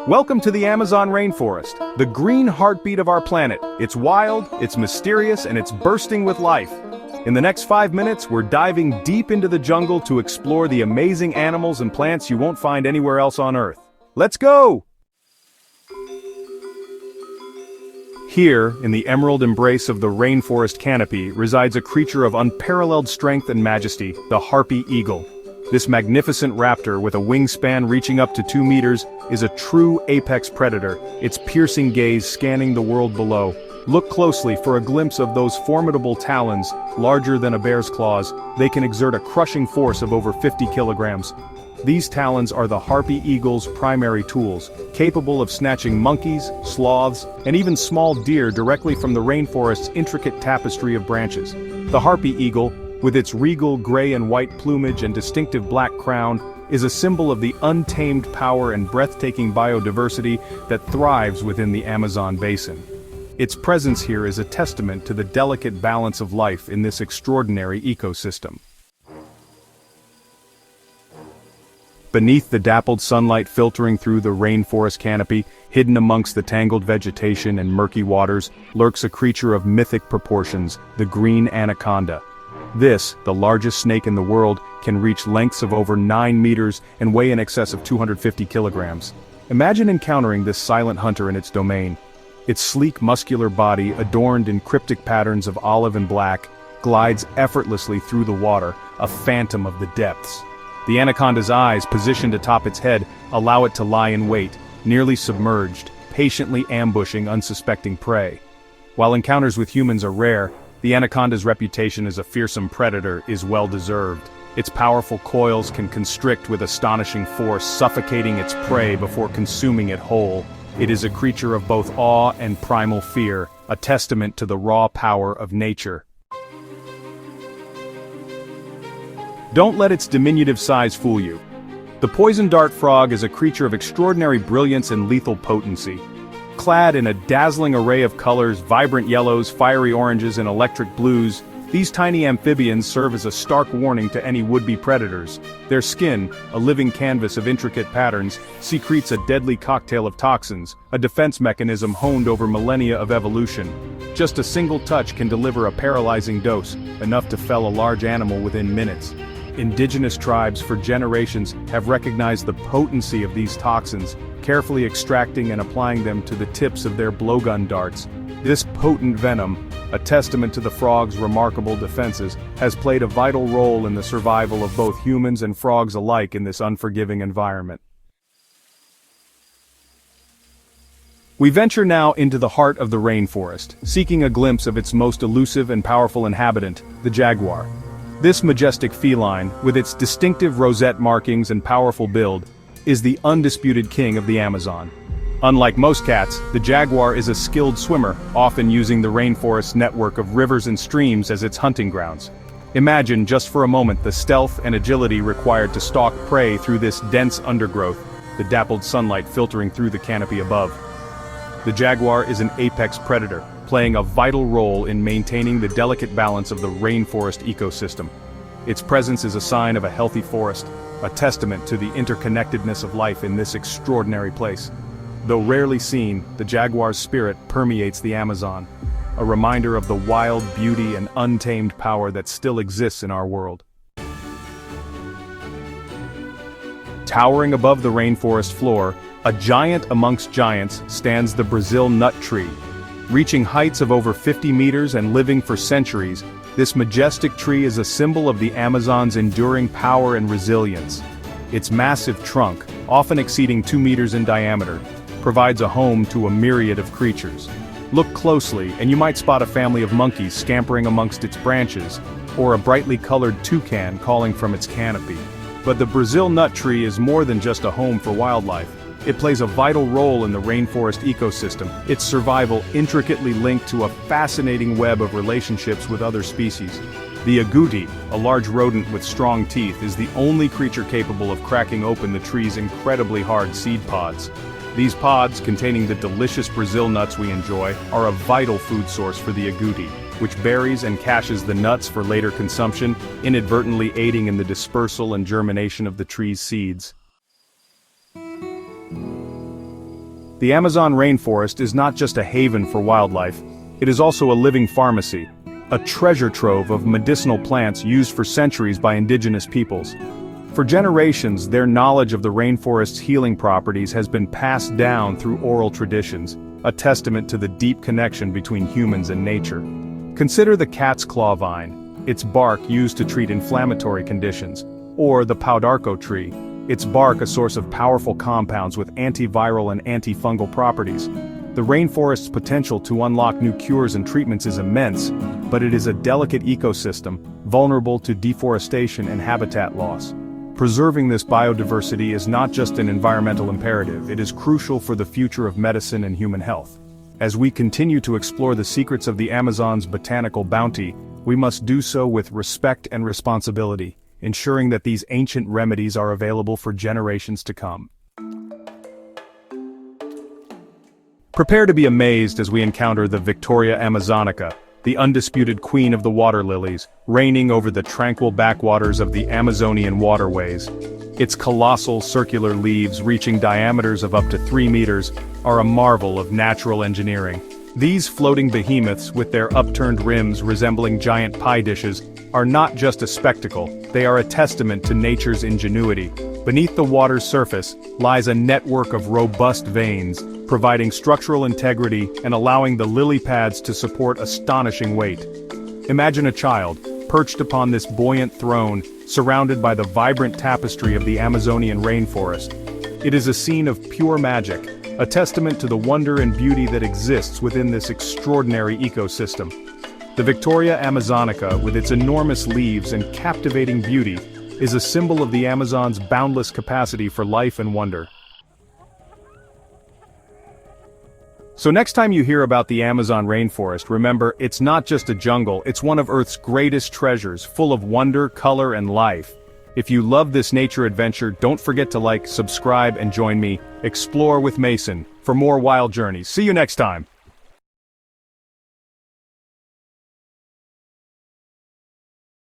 Welcome to the Amazon rainforest, the green heartbeat of our planet. It's wild, it's mysterious, and it's bursting with life. In the next 5 minutes, we're diving deep into the jungle to explore the amazing animals and plants you won't find anywhere else on Earth. Let's go! Here, in the emerald embrace of the rainforest canopy, resides a creature of unparalleled strength and majesty, the Harpy eagle. This magnificent raptor, with a wingspan reaching up to 2 meters, is a true apex predator, its piercing gaze scanning the world below. Look closely for a glimpse of those formidable talons, larger than a bear's claws. They can exert a crushing force of over 50 kilograms. These talons are the Harpy eagle's primary tools, capable of snatching monkeys, sloths, and even small deer directly from the rainforest's intricate tapestry of branches. The Harpy eagle, with its regal gray and white plumage and distinctive black crown, is a symbol of the untamed power and breathtaking biodiversity that thrives within the Amazon basin. Its presence here is a testament to the delicate balance of life in this extraordinary ecosystem. Beneath the dappled sunlight filtering through the rainforest canopy, hidden amongst the tangled vegetation and murky waters, lurks a creature of mythic proportions, the green anaconda. This, the largest snake in the world, can reach lengths of over 9 meters and weigh in excess of 250 kilograms. Imagine encountering this silent hunter in its domain. Its sleek muscular body, adorned in cryptic patterns of olive and black, glides effortlessly through the water, a phantom of the depths. The anaconda's eyes, positioned atop its head, allow it to lie in wait, nearly submerged, patiently ambushing unsuspecting prey. While encounters with humans are rare, the anaconda's reputation as a fearsome predator is well-deserved. Its powerful coils can constrict with astonishing force, suffocating its prey before consuming it whole. It is a creature of both awe and primal fear, a testament to the raw power of nature. Don't let its diminutive size fool you. The poison dart frog is a creature of extraordinary brilliance and lethal potency. Clad in a dazzling array of colors, vibrant yellows, fiery oranges, and electric blues, these tiny amphibians serve as a stark warning to any would-be predators. Their skin, a living canvas of intricate patterns, secretes a deadly cocktail of toxins, a defense mechanism honed over millennia of evolution. Just a single touch can deliver a paralyzing dose, enough to fell a large animal within minutes. Indigenous tribes for generations have recognized the potency of these toxins, carefully extracting and applying them to the tips of their blowgun darts. This potent venom, a testament to the frog's remarkable defenses, has played a vital role in the survival of both humans and frogs alike in this unforgiving environment. We venture now into the heart of the rainforest, seeking a glimpse of its most elusive and powerful inhabitant, the jaguar. This majestic feline, with its distinctive rosette markings and powerful build, is the undisputed king of the Amazon. Unlike most cats, the jaguar is a skilled swimmer, often using the rainforest's network of rivers and streams as its hunting grounds. Imagine, just for a moment, the stealth and agility required to stalk prey through this dense undergrowth, the dappled sunlight filtering through the canopy above. The jaguar is an apex predator, playing a vital role in maintaining the delicate balance of the rainforest ecosystem. Its presence is a sign of a healthy forest, a testament to the interconnectedness of life in this extraordinary place. Though rarely seen, the jaguar's spirit permeates the Amazon, a reminder of the wild beauty and untamed power that still exists in our world. Towering above the rainforest floor, a giant amongst giants, stands the Brazil nut tree. Reaching heights of over 50 meters and living for centuries, this majestic tree is a symbol of the Amazon's enduring power and resilience. Its massive trunk, often exceeding 2 meters in diameter, provides a home to a myriad of creatures. Look closely, and you might spot a family of monkeys scampering amongst its branches, or a brightly colored toucan calling from its canopy. But the Brazil nut tree is more than just a home for wildlife. It plays a vital role in the rainforest ecosystem, its survival intricately linked to a fascinating web of relationships with other species. The agouti, a large rodent with strong teeth, is the only creature capable of cracking open the tree's incredibly hard seed pods. These pods, containing the delicious Brazil nuts we enjoy, are a vital food source for the agouti, which buries and caches the nuts for later consumption, inadvertently aiding in the dispersal and germination of the tree's seeds. The Amazon rainforest is not just a haven for wildlife, it is also a living pharmacy, a treasure trove of medicinal plants used for centuries by indigenous peoples. For generations, their knowledge of the rainforest's healing properties has been passed down through oral traditions, a testament to the deep connection between humans and nature. Consider the cat's claw vine, its bark used to treat inflammatory conditions, or the paudarco tree, its bark a source of powerful compounds with antiviral and antifungal properties. The rainforest's potential to unlock new cures and treatments is immense, but it is a delicate ecosystem, vulnerable to deforestation and habitat loss. Preserving this biodiversity is not just an environmental imperative, it is crucial for the future of medicine and human health. As we continue to explore the secrets of the Amazon's botanical bounty, we must do so with respect and responsibility, ensuring that these ancient remedies are available for generations to come. Prepare to be amazed as we encounter the Victoria Amazonica, the undisputed queen of the water lilies, reigning over the tranquil backwaters of the Amazonian waterways. Its colossal circular leaves, reaching diameters of up to 3 meters, are a marvel of natural engineering. These floating behemoths, with their upturned rims resembling giant pie dishes, are not just a spectacle, they are a testament to nature's ingenuity. Beneath the water's surface lies a network of robust veins, providing structural integrity and allowing the lily pads to support astonishing weight. Imagine a child, perched upon this buoyant throne, surrounded by the vibrant tapestry of the Amazonian rainforest. It is a scene of pure magic, a testament to the wonder and beauty that exists within this extraordinary ecosystem. The Victoria Amazonica, with its enormous leaves and captivating beauty, is a symbol of the Amazon's boundless capacity for life and wonder. So next time you hear about the Amazon rainforest, remember, it's not just a jungle, it's one of Earth's greatest treasures, full of wonder, color, and life. If you love this nature adventure, don't forget to like, subscribe, and join me, Explore with Mason, for more wild journeys. See you next time!